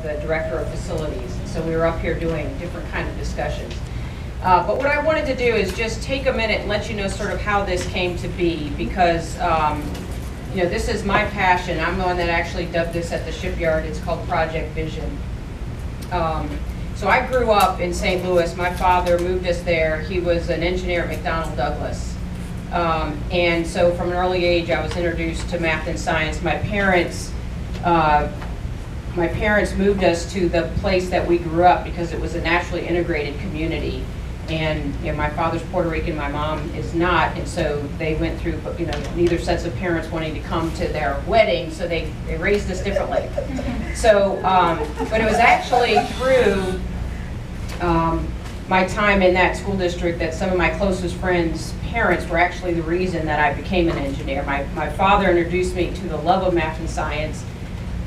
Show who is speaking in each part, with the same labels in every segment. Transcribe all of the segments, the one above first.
Speaker 1: the director of facilities. So we were up here doing different kind of discussions. But what I wanted to do is just take a minute and let you know sort of how this came to be, because you know, this is my passion. I'm the one that actually dubbed this at the shipyard. It's called Project Vision. So I grew up in St. Louis. My father moved us there. He was an engineer at McDonnell Douglas. And so from an early age, I was introduced to math and science. My parents moved us to the place that we grew up because it was a naturally integrated community. And you know, my father's Puerto Rican, my mom is not, and so they went through, you know, neither sets of parents wanting to come to their wedding, so they raised us differently. So, but it was actually through my time in that school district that some of my closest friends' parents were actually the reason that I became an engineer. My father introduced me to the love of math and science,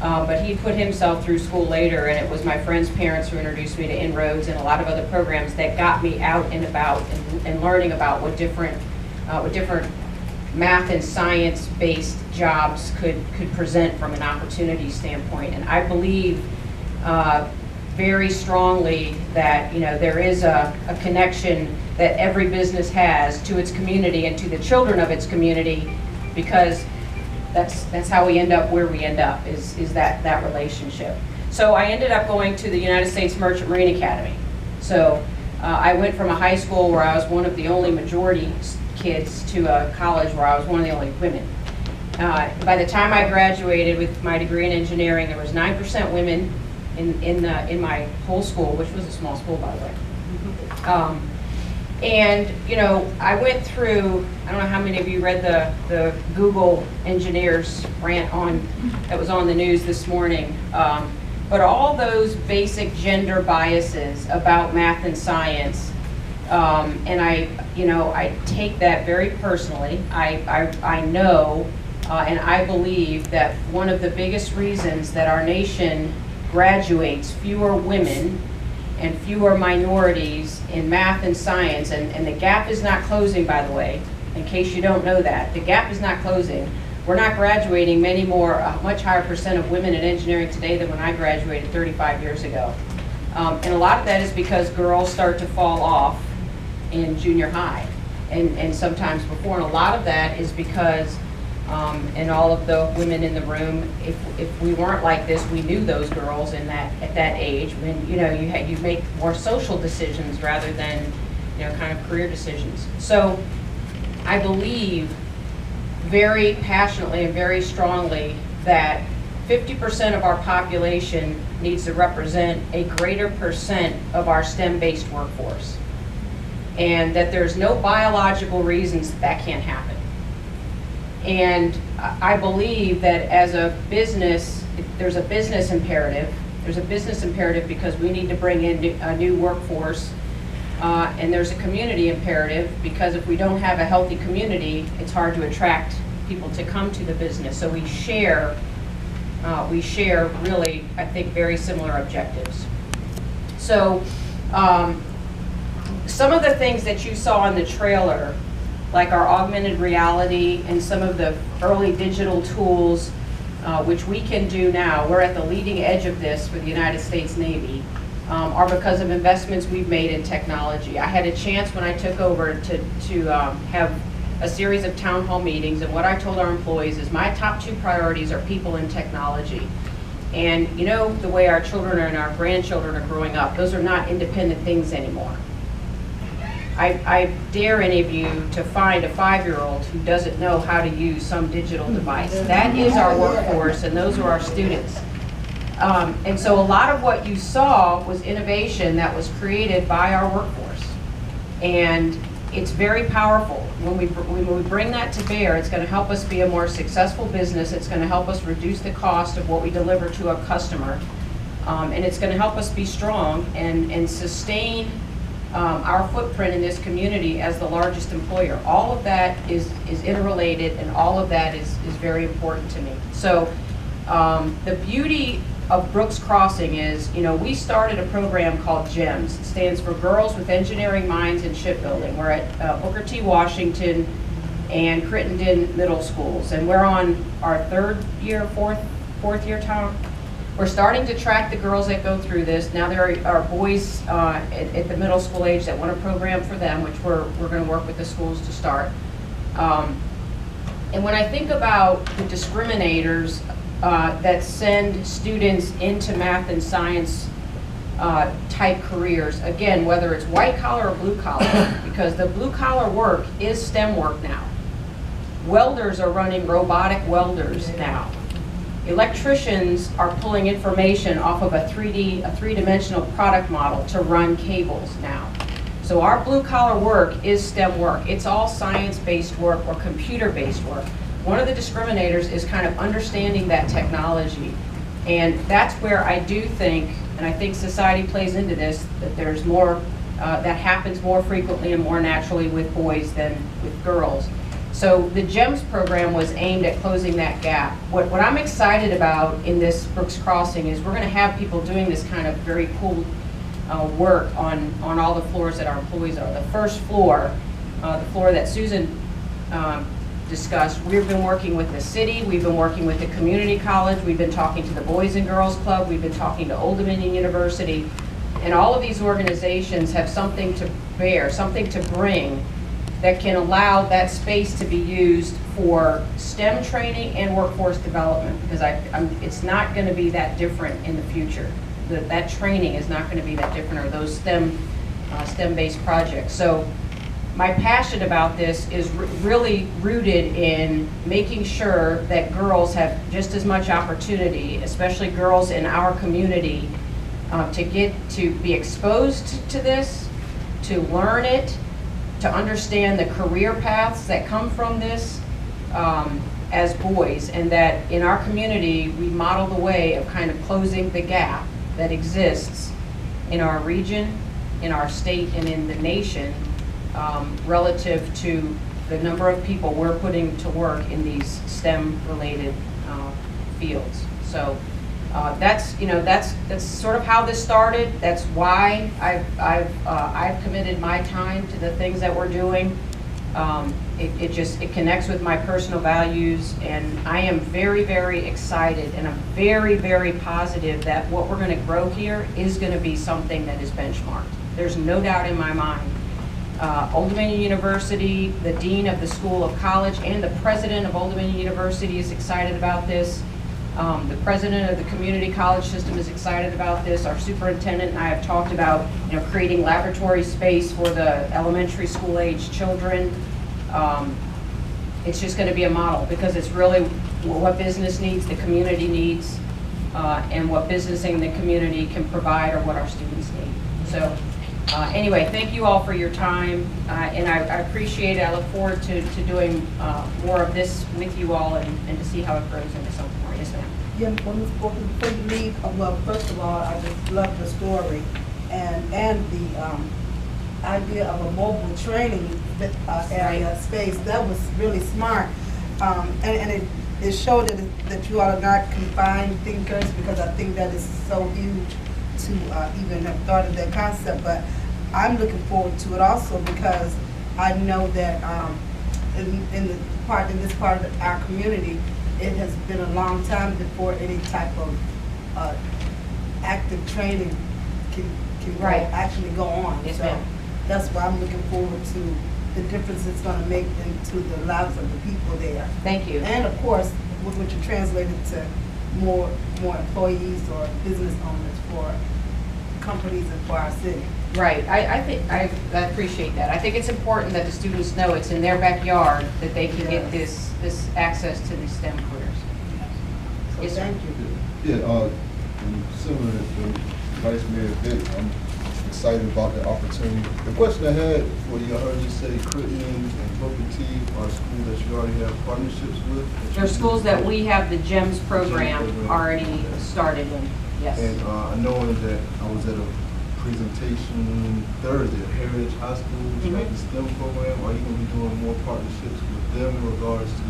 Speaker 1: but he put himself through school later, and it was my friends' parents who introduced me to Inroads and a lot of other programs that got me out and about and learning about what different math and science-based jobs could present from an opportunity standpoint. And I believe very strongly that, you know, there is a connection that every business has to its community and to the children of its community, because that's how we end up where we end up, is that relationship. So I ended up going to the United States Merchant Marine Academy. So I went from a high school where I was one of the only majority kids to a college where I was one of the only women. By the time I graduated with my degree in engineering, there was 9% women in my whole school, which was a small school, by the way. And you know, I went through, I don't know how many of you read the Google engineers rant that was on the news this morning, but all those basic gender biases about math and science, and I take that very personally. I know and I believe that one of the biggest reasons that our nation graduates fewer women and fewer minorities in math and science, and the gap is not closing, by the way, in case you don't know that. The gap is not closing. We're not graduating a much higher percent of women in engineering today than when I graduated 35 years ago. And a lot of that is because girls start to fall off in junior high, and sometimes before, and a lot of that is because and all of the women in the room, if we weren't like this, we knew those girls at that age. When you know you make more social decisions rather than, you know, kind of career decisions. So I believe very passionately and very strongly that 50% of our population needs to represent a greater percent of our STEM-based workforce, and that there's no biological reasons that can't happen. And I believe that as a business, there's a business imperative. There's a business imperative because we need to bring in a new workforce. And there's a community imperative because if we don't have a healthy community, it's hard to attract people to come to the business. So we share really, I think, very similar objectives. So some of the things that you saw in the trailer, like our augmented reality and some of the early digital tools, which we can do now, we're at the leading edge of this for the United States Navy, are because of investments we've made in technology. I had a chance when I took over to have a series of town hall meetings, and what I told our employees is my top 2 priorities are people and technology. And you know, the way our children and our grandchildren are growing up, those are not independent things anymore. I dare any of you to find a 5-year-old who doesn't know how to use some digital device. That is our workforce, and those are our students. And so a lot of what you saw was innovation that was created by our workforce. And it's very powerful. When we bring that to bear, it's going to help us be a more successful business. It's going to help us reduce the cost of what we deliver to a customer. And it's going to help us be strong and sustain our footprint in this community as the largest employer. All of that is interrelated, and all of that is very important to me. So the beauty of Brooks Crossing is, you know, we started a program called GEMS. It stands for Girls with Engineering Minds in Shipbuilding. We're at Booker T. Washington and Crittenden Middle Schools, and we're on our fourth year, Tom? We're starting to track the girls that go through this. Now there are boys at the middle school age that want a program for them, which we're going to work with the schools to start. And when I think about the discriminators that send students into math and science type careers, again, whether it's white collar or blue collar, because the blue collar work is STEM work now. Welders are running robotic welders now. Electricians are pulling information off of a three-dimensional product model to run cables now. So our blue collar work is STEM work. It's all science-based work or computer-based work. One of the discriminators is kind of understanding that technology. And that's where I do think, and I think society plays into this, that there's more, that happens more frequently and more naturally with boys than with girls. So the GEMS program was aimed at closing that gap. What I'm excited about in this Brooks Crossing is we're going to have people doing this kind of very cool work on all the floors that our employees are. The first floor, the floor that Susan discussed, we've been working with the city, we've been working with the community college, we've been talking to the Boys and Girls Club, we've been talking to Old Dominion University, and all of these organizations have something to bear, something to bring that can allow that space to be used for STEM training and workforce development, because it's not going to be that different in the future. That training is not going to be that different, or those STEM-based projects. So my passion about this is really rooted in making sure that girls have just as much opportunity, especially girls in our community, to be exposed to this, to learn it, to understand the career paths that come from this as boys, and that in our community we model the way of kind of closing the gap that exists in our region, in our state, and in the nation relative to the number of people we're putting to work in these STEM-related fields. So that's sort of how this started. That's why I've committed my time to the things that we're doing. It connects with my personal values, and I am very, very excited, and I'm very, very positive that what we're going to grow here is going to be something that is benchmarked. There's no doubt in my mind. Old Dominion University, the dean of the School of College, and the president of Old Dominion University is excited about this. The president of the community college system is excited about this. Our superintendent and I have talked about, creating laboratory space for the elementary school age children. It's just going to be a model, because it's really what business needs, the community needs, and what business and the community can provide are what our students need. So anyway, thank you all for your time, and I appreciate it. I look forward to doing more of this with you all, and to see how it grows into something more. Yes, ma'am.
Speaker 2: Yeah, before you leave, well, first of all, I just love the story and the idea of a mobile training area space. That was really smart, and it showed that you are not confined thinkers, because I think that is so huge to even have thought of that concept. But I'm looking forward to it also, because I know that in this part of our community, it has been a long time before any type of active training can actually go on.
Speaker 1: Yes,
Speaker 2: so that's why I'm looking forward to the difference it's going to make into the lives of the people there.
Speaker 1: Thank you.
Speaker 2: And of course, which are translated to more employees or business owners for companies and for our city.
Speaker 1: Right. I think I appreciate that. I think it's important that the students know it's in their backyard that they can get this access to these STEM careers.
Speaker 2: So
Speaker 1: yes,
Speaker 2: thank you.
Speaker 3: Yeah, similar to Vice Mayor Vic, I'm excited about the opportunity. The question I had for you, I heard you say Crittenden and Booker T are schools that you already have partnerships with?
Speaker 1: They're schools that we have the GEMS program already started in. Yes.
Speaker 3: And knowing that I was at a presentation Thursday at Heritage High School, like the STEM program, are you going to be doing more partnerships with them in regards to,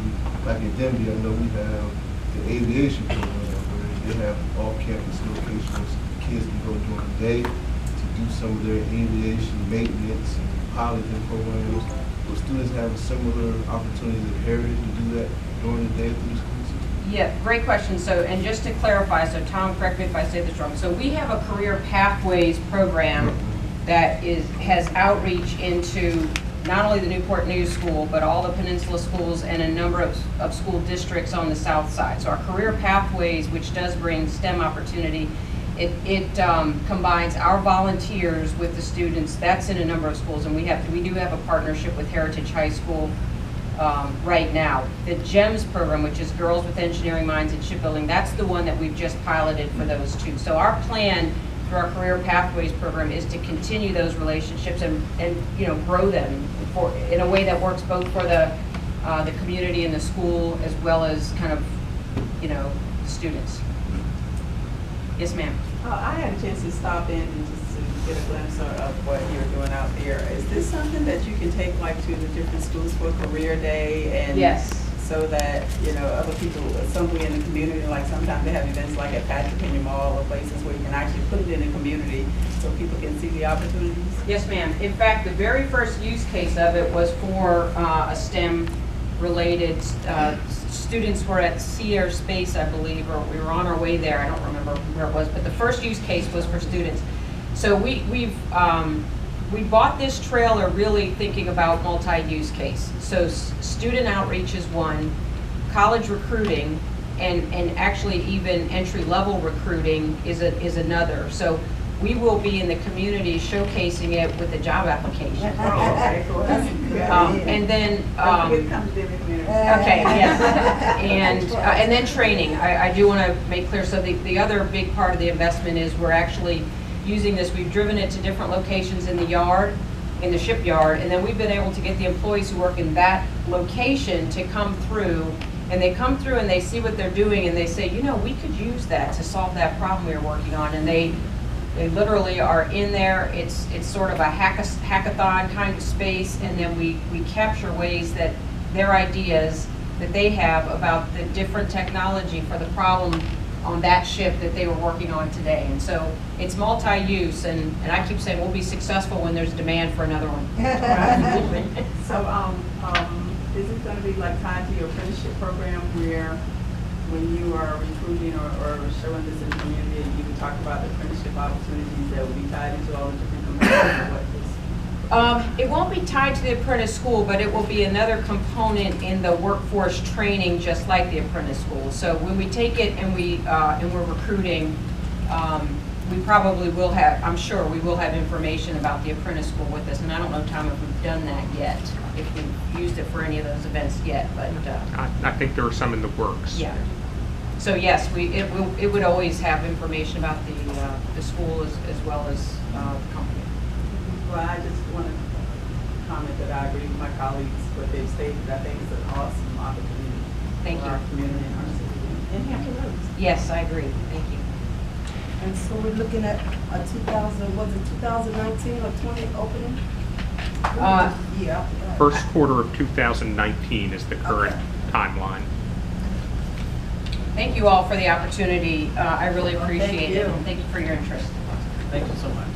Speaker 3: like in Denver, I know we have the aviation program where they have off-campus locations. Kids can go during the day to do some of their aviation maintenance and piloting programs. Will students have a similar opportunity at Heritage to do that during the day through the school system?
Speaker 1: Yeah, great question. So, and just to clarify, so Tom, correct me if I say this wrong. So we have a career pathways program that has outreach into not only the Newport News School, but all the Peninsula schools and a number of school districts on the south side. So our career pathways, which does bring STEM opportunity, it combines our volunteers with the students. That's in a number of schools, and we do have a partnership with Heritage High School right now. The GEMS program, which is Girls with Engineering Minds in Shipbuilding, that's the one that we've just piloted for those two. So our plan through our Career Pathways program is to continue those relationships and grow them in a way that works both for the community and the school, as well as kind of the students. Yes, ma'am.
Speaker 4: I had a chance to stop in and just to get a glimpse of what you're doing out there. Is this something that you can take like to the different schools for career day and
Speaker 1: Yes.
Speaker 4: So that other people somewhere in the community, like sometimes they have events like at Patrick Henry Mall or places where you can actually put it in the community so people can see the opportunities?
Speaker 1: Yes, ma'am. In fact, the very first use case of it was for a STEM related students were at Sea Air Space, I believe, or we were on our way there. I don't remember where it was, but the first use case was for students. So we bought this trailer really thinking about multi-use case. So student outreach is one, college recruiting, and actually even entry-level recruiting is another. So we will be in the community showcasing it with a job application. And then okay, yes, and then training. I do want to make clear. So the other big part of the investment is we're actually using this. We've driven it to different locations in the yard, in the shipyard, and then we've been able to get the employees who work in that location to come through, and they come through and they see what they're doing and they say, we could use that to solve that problem we were working on, and they literally are in there. It's sort of a hackathon kind of space, and then we capture ways that their ideas that they have about the different technology for the problem on that ship that they were working on today. And so it's multi-use, and I keep saying we'll be successful when there's demand for another one.
Speaker 4: So is it going to be like tied to your apprenticeship program where when you are recruiting or showing this in the community, you can talk about the apprenticeship opportunities that will be tied into all the different components?
Speaker 1: It won't be tied to the apprentice school, but it will be another component in the workforce training, just like the apprentice school. So when we take it and we're recruiting, we probably will have, I'm sure we will have information about the apprentice school with us. And I don't know, Tom, if we've done that yet, if we've used it for any of those events yet, but
Speaker 5: I think there are some in the works.
Speaker 1: yeah. So yes, it would always have information about the school as well as the company.
Speaker 4: Well, I just want to comment that I agree with my colleagues, what they've stated. I think it's an awesome opportunity
Speaker 1: Thank
Speaker 4: for
Speaker 1: you.
Speaker 4: our community and our city. And Hampton Roads.
Speaker 1: Yes, I agree. Thank you.
Speaker 2: And so we're looking at a 2019 or 20 opening? Yeah.
Speaker 5: First quarter of 2019 is the current timeline.
Speaker 1: Thank you all for the opportunity. I really appreciate
Speaker 2: you.
Speaker 1: it. And thank you for your interest.
Speaker 6: Thank you so much.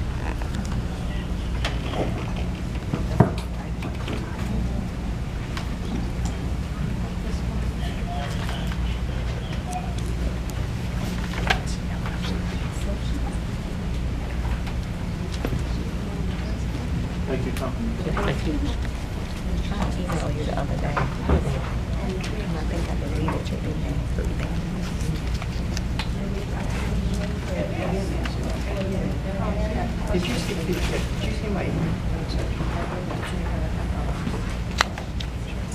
Speaker 6: Thank you, Tom.
Speaker 7: Thank you. I emailed you the other day. And I think I deleted your email.
Speaker 6: Did you see my email?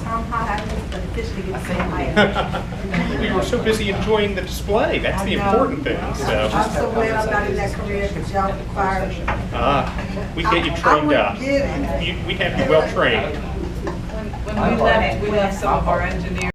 Speaker 2: Tom, how happens to officially get to say hi?
Speaker 5: We were so busy enjoying the display. That's the important thing.
Speaker 2: I'm
Speaker 5: So,
Speaker 2: so glad I'm not in that career because y'all fired me.
Speaker 5: we get you
Speaker 2: I
Speaker 5: trained
Speaker 2: wouldn't
Speaker 5: up.
Speaker 2: get it.
Speaker 5: We have you well trained.
Speaker 4: When we left some of our engineers.